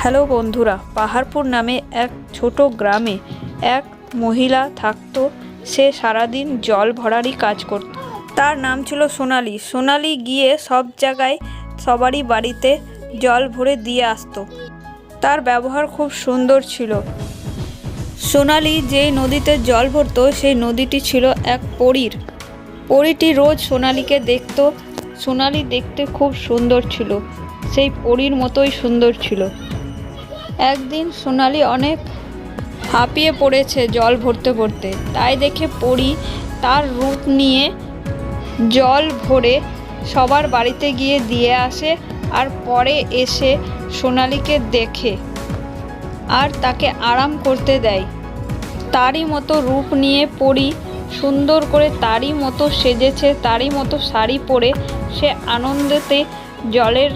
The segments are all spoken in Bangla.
হ্যালো বন্ধুরা, পাহাড়পুর নামে এক ছোট গ্রামে এক মহিলা থাকতো। সে সারাদিন জল ভরারই কাজ করত। তার নাম ছিল সোনালি। সোনালি গিয়ে সব জায়গায় সবারই বাড়িতে জল ভরে দিয়ে আসতো। তার ব্যবহার খুব সুন্দর ছিল। সোনালি যেই নদীতে জল ভরতো সেই নদীটি ছিল এক পরীর। পরীটি রোজ সোনালিকে দেখতো। সোনালি দেখতে খুব সুন্দর ছিল, সেই পরীর মতোই সুন্দর ছিল। একদিন সোনালি অনেক হাঁপিয়ে পড়েছে জল ভরতে ভরতে, তাই দেখে পরী তার রূপ নিয়ে জল ভরে সবার বাড়িতে গিয়ে দিয়ে আসে। আর পরে এসে সোনালিকে দেখে আর তাকে আরাম করতে দেয়। তারই মতো রূপ নিয়ে পরী সুন্দর করে তারই মতো সেজেছে, তারই মতো শাড়ি পরে সে আনন্দেতে জলের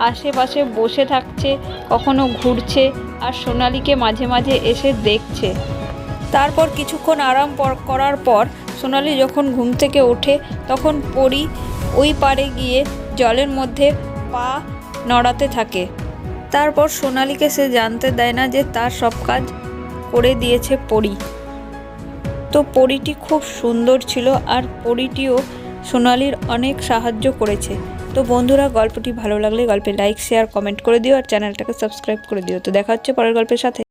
আশেপাশে বসে থাকছে, কখনো ঘুরছে আর সোনালিকে মাঝে মাঝে এসে দেখছে। তারপর কিছুক্ষণ আরাম করার পর সোনালি যখন ঘুম থেকে ওঠে তখন পরী ওই পাড়ে গিয়ে জলের মধ্যে পা নড়াতে থাকে। তারপর সোনালিকে সে জানতে দেয় না যে তার সব কাজ করে দিয়েছে পরী। তো পরীটি খুব সুন্দর ছিল আর পরীটিও সোনালির অনেক সাহায্য করেছে। তো বন্ধুরা, গল্পটি ভালো লাগলে গল্পে লাইক, শেয়ার, কমেন্ট করে দিও আর চ্যানেলটাকে সাবস্ক্রাইব করে দিও। তো দেখা হচ্ছে পরের গল্পের সাথে।